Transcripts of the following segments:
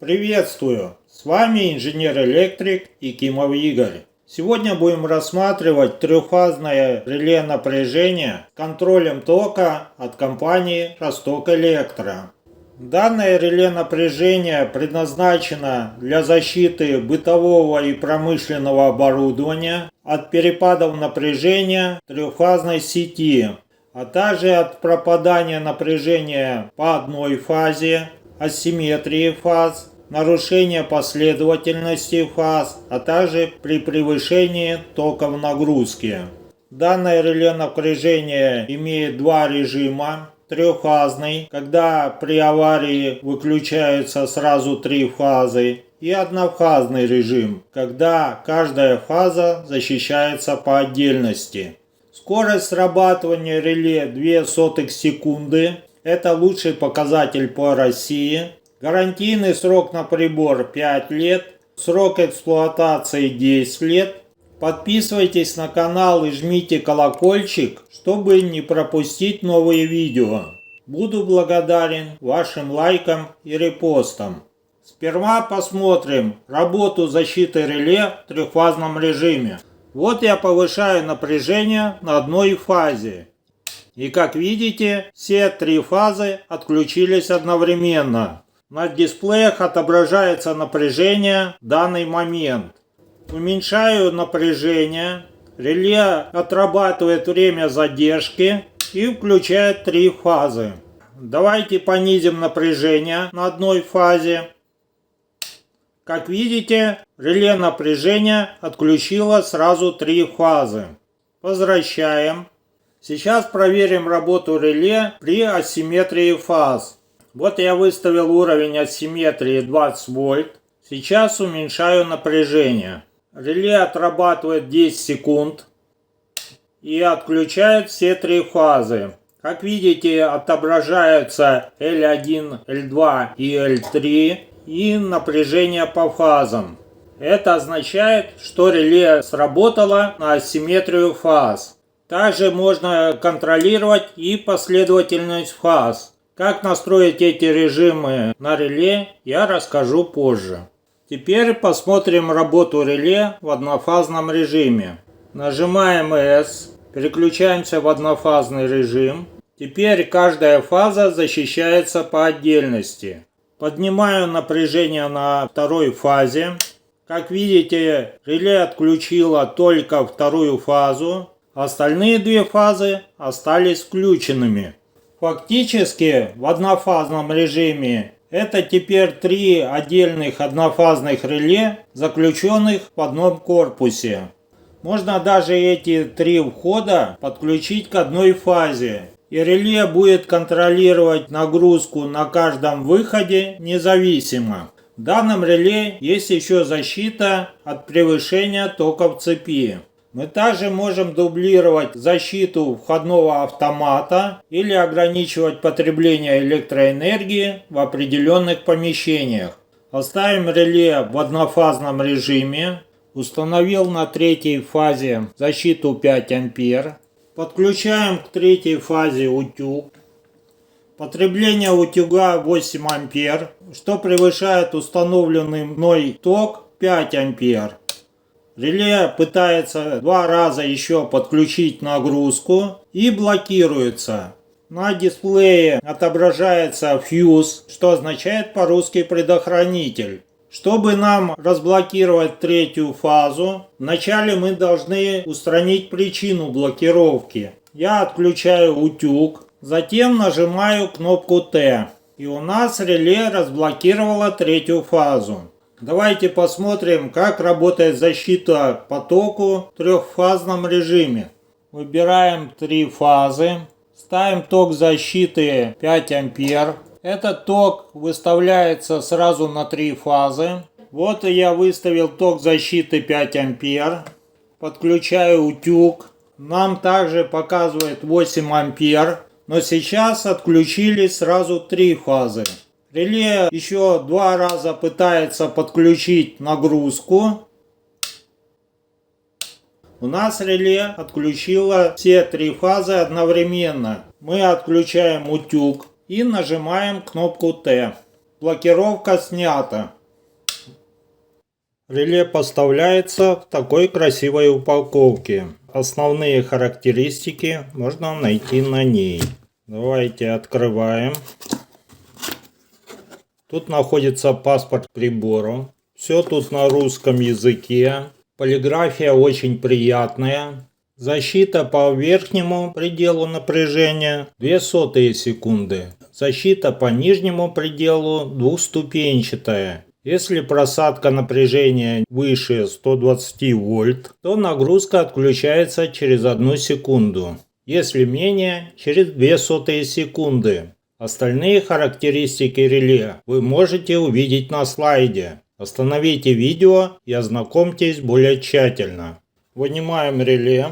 Приветствую! С вами инженер-электрик Якимов Игорь. Сегодня будем рассматривать трехфазное реле напряжения с контролем тока от компании Росток Электро. Данное реле напряжения предназначено для защиты бытового и промышленного оборудования от перепадов напряжения трехфазной сети, а также от пропадания напряжения по одной фазе, асимметрии фаз, нарушения последовательности фаз, а также при превышении тока в нагрузке. Данное реле напряжения имеет два режима. Трехфазный, когда при аварии выключаются сразу три фазы, и однофазный режим, когда каждая фаза защищается по отдельности. Скорость срабатывания реле 0,02 секунды. Это лучший показатель по России. Гарантийный срок на прибор 5 лет. Срок эксплуатации 10 лет. Подписывайтесь на канал и жмите колокольчик, чтобы не пропустить новые видео. Буду благодарен вашим лайкам и репостам. Сперва посмотрим работу защиты реле в трехфазном режиме. Вот я повышаю напряжение на одной фазе. И как видите, все три фазы отключились одновременно. На дисплеях отображается напряжение в данный момент. Уменьшаю напряжение. Реле отрабатывает время задержки и включает три фазы. Давайте понизим напряжение на одной фазе. Как видите, реле напряжения отключило сразу три фазы. Возвращаем. Сейчас проверим работу реле при асимметрии фаз. Вот я выставил уровень асимметрии 20 вольт. Сейчас уменьшаю напряжение. Реле отрабатывает 10 секунд и отключает все три фазы. Как видите, отображаются L1, L2 и L3 и напряжение по фазам. Это означает, что реле сработало на асимметрию фаз. Также можно контролировать и последовательность фаз. Как настроить эти режимы на реле, я расскажу позже. Теперь посмотрим работу реле в однофазном режиме. Нажимаем S, переключаемся в однофазный режим. Теперь каждая фаза защищается по отдельности. Поднимаю напряжение на второй фазе. Как видите, реле отключило только вторую фазу. Остальные две фазы остались включенными. Фактически в однофазном режиме это теперь три отдельных однофазных реле, заключенных в одном корпусе. Можно даже эти три входа подключить к одной фазе. И реле будет контролировать нагрузку на каждом выходе независимо. В данном реле есть еще защита от превышения тока в цепи. Мы также можем дублировать защиту входного автомата или ограничивать потребление электроэнергии в определенных помещениях. Оставим реле в однофазном режиме. Установил на третьей фазе защиту 5 ампер. Подключаем к третьей фазе утюг. Потребление утюга 8 ампер, что превышает установленный мной ток 5 ампер. Реле пытается два раза еще подключить нагрузку и блокируется. На дисплее отображается фьюз, что означает по-русски предохранитель. Чтобы нам разблокировать третью фазу, вначале мы должны устранить причину блокировки. Я отключаю утюг, затем нажимаю кнопку Т. И у нас реле разблокировало третью фазу. Давайте посмотрим, как работает защита по току в трехфазном режиме. Выбираем три фазы. Ставим ток защиты 5 ампер. Этот ток выставляется сразу на три фазы. Вот и я выставил ток защиты 5 ампер. Подключаю утюг. Нам также показывает 8 ампер. Но сейчас отключились сразу три фазы. Реле еще два раза пытается подключить нагрузку. У нас реле отключило все три фазы одновременно. Мы отключаем утюг и нажимаем кнопку Т. Блокировка снята. Реле поставляется в такой красивой упаковке. Основные характеристики можно найти на ней. Давайте открываем. Тут находится паспорт прибора. Все тут на русском языке. Полиграфия очень приятная. Защита по верхнему пределу напряжения 0,02 секунды. Защита по нижнему пределу двухступенчатая. Если просадка напряжения выше 120 вольт, то нагрузка отключается через 1 секунду. Если менее, через 0,02 секунды. Остальные характеристики реле вы можете увидеть на слайде. Остановите видео и ознакомьтесь более тщательно. Вынимаем реле.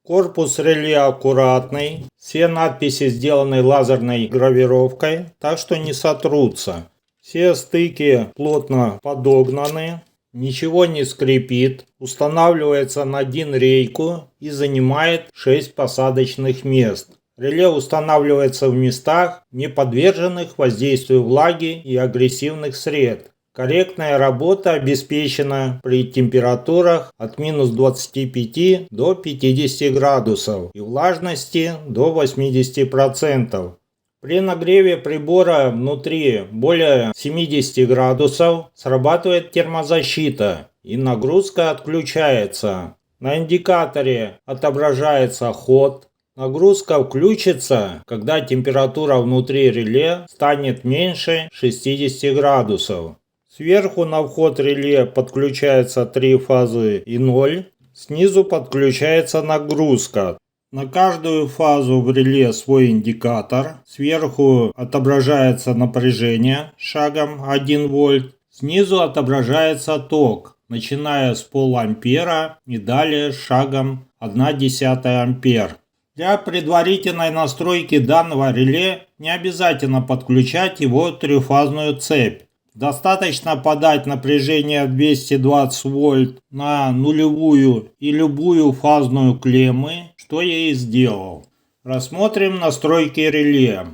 Корпус реле аккуратный. Все надписи сделаны лазерной гравировкой, так что не сотрутся. Все стыки плотно подогнаны. Ничего не скрипит. Устанавливается на DIN рейку и занимает 6 посадочных мест. Реле устанавливается в местах, не подверженных воздействию влаги и агрессивных сред. Корректная работа обеспечена при температурах от минус 25 до 50 градусов и влажности до 80%. При нагреве прибора внутри более 70 градусов срабатывает термозащита и нагрузка отключается. На индикаторе отображается ход. Нагрузка включится, когда температура внутри реле станет меньше 60 градусов. Сверху на вход реле подключается 3 фазы и 0. Снизу подключается нагрузка. На каждую фазу в реле свой индикатор. Сверху отображается напряжение шагом 1 вольт. Снизу отображается ток, начиная с полампера и далее шагом 0,1 ампер. Для предварительной настройки данного реле не обязательно подключать его трехфазную цепь. Достаточно подать напряжение 220 вольт на нулевую и любую фазную клеммы, что я и сделал. Рассмотрим настройки реле.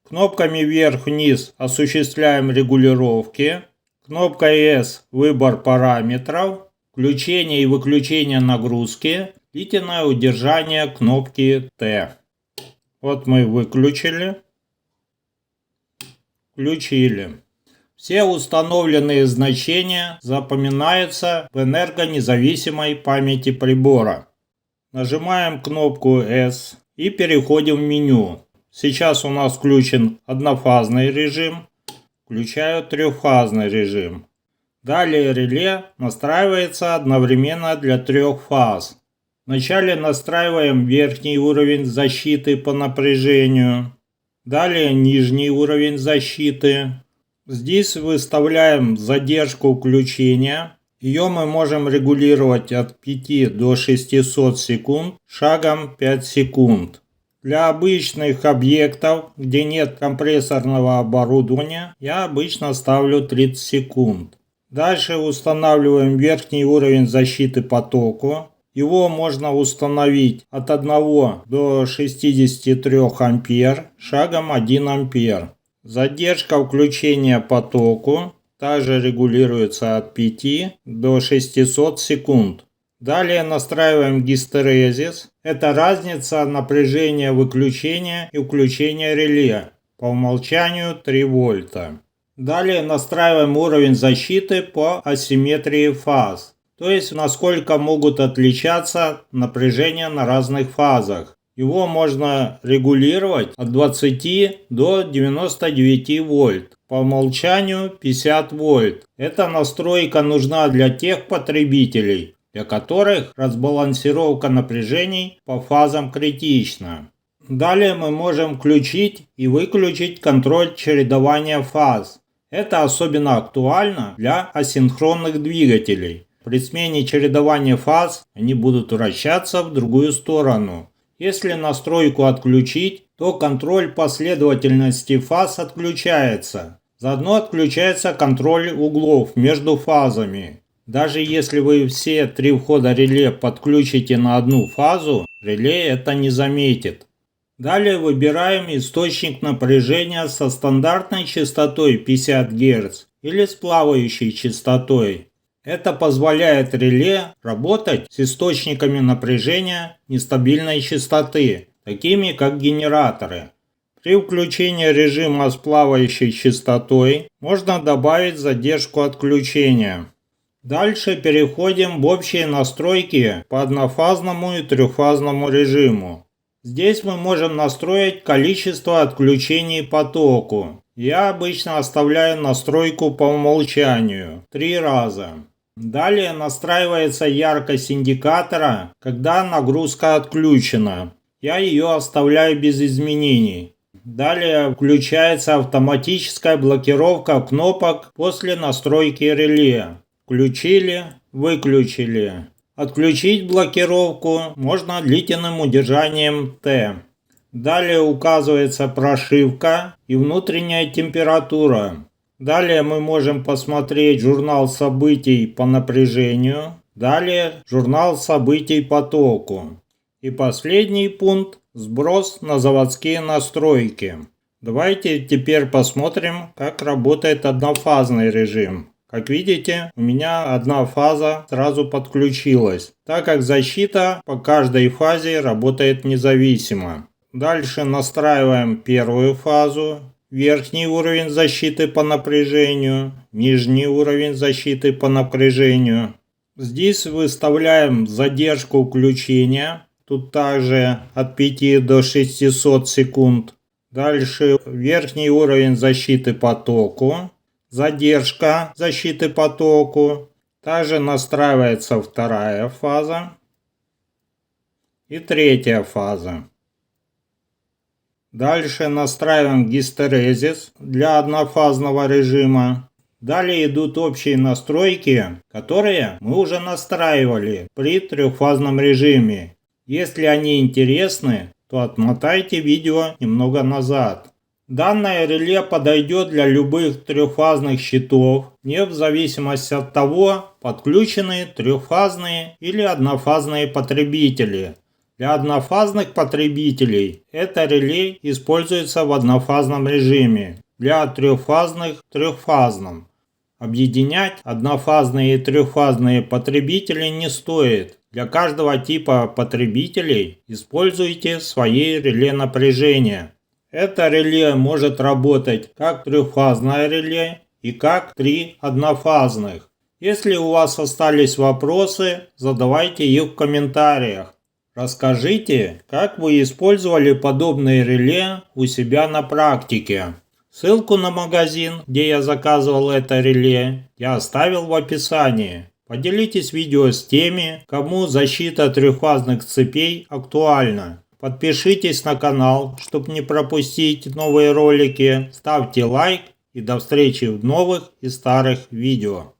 Кнопками вверх-вниз осуществляем регулировки. Кнопкой S выбор параметров, включение и выключение нагрузки, длительное удержание кнопки T. Вот мы выключили, включили. Все установленные значения запоминаются в энергонезависимой памяти прибора. Нажимаем кнопку S и переходим в меню. Сейчас у нас включен однофазный режим. Включаю трехфазный режим. Далее реле настраивается одновременно для 3 фаз. Вначале настраиваем верхний уровень защиты по напряжению. Далее нижний уровень защиты. Здесь выставляем задержку включения. Ее мы можем регулировать от 5 до 600 секунд шагом 5 секунд. Для обычных объектов, где нет компрессорного оборудования, я обычно ставлю 30 секунд. Дальше устанавливаем верхний уровень защиты по току. Его можно установить от 1 до 63 ампер шагом 1 ампер. Задержка включения по току также регулируется от 5 до 600 секунд. Далее настраиваем гистерезис. Это разница напряжения выключения и включения реле. По умолчанию 3 вольта. Далее настраиваем уровень защиты по асимметрии фаз. То есть насколько могут отличаться напряжения на разных фазах. Его можно регулировать от 20 до 99 вольт. По умолчанию 50 вольт. Эта настройка нужна для тех потребителей, для которых разбалансировка напряжений по фазам критична. Далее мы можем включить и выключить контроль чередования фаз. Это особенно актуально для асинхронных двигателей. При смене чередования фаз они будут вращаться в другую сторону. Если настройку отключить, то контроль последовательности фаз отключается. Заодно отключается контроль углов между фазами. Даже если вы все 3 входа реле подключите на одну фазу, реле это не заметит. Далее выбираем источник напряжения со стандартной частотой 50 Гц или с плавающей частотой. Это позволяет реле работать с источниками напряжения нестабильной частоты, такими как генераторы. При включении режима с плавающей частотой можно добавить задержку отключения. Дальше переходим в общие настройки по однофазному и трехфазному режиму. Здесь мы можем настроить количество отключений по току. Я обычно оставляю настройку по умолчанию 3 раза. Далее настраивается яркость индикатора, когда нагрузка отключена. Я ее оставляю без изменений. Далее включается автоматическая блокировка кнопок после настройки реле. Включили, выключили. Отключить блокировку можно длительным удержанием Т. Далее указывается прошивка и внутренняя температура. Далее мы можем посмотреть журнал событий по напряжению. Далее журнал событий по току. И последний пункт – сброс на заводские настройки. Давайте теперь посмотрим, как работает однофазный режим. Как видите, у меня одна фаза сразу подключилась, так как защита по каждой фазе работает независимо. Дальше настраиваем первую фазу, верхний уровень защиты по напряжению, нижний уровень защиты по напряжению. Здесь выставляем задержку включения, тут также от 5 до 600 секунд. Дальше верхний уровень защиты по току. Задержка защиты по току. Также настраивается вторая фаза и третья фаза. Дальше настраиваем гистерезис для однофазного режима. Далее идут общие настройки, которые мы уже настраивали при трехфазном режиме. Если они интересны, то отмотайте видео немного назад. Данное реле подойдет для любых трехфазных щитов, не в зависимости от того, подключены трехфазные или однофазные потребители. Для однофазных потребителей это реле используется в однофазном режиме, для трехфазных – в трехфазном. Объединять однофазные и трехфазные потребители не стоит. Для каждого типа потребителей используйте свои реле напряжения. Это реле может работать как трехфазное реле и как 3 однофазных. Если у вас остались вопросы, задавайте их в комментариях. Расскажите, как вы использовали подобные реле у себя на практике. Ссылку на магазин, где я заказывал это реле, я оставил в описании. Поделитесь видео с теми, кому защита трехфазных цепей актуальна. Подпишитесь на канал, чтобы не пропустить новые ролики. Ставьте лайк и до встречи в новых и старых видео.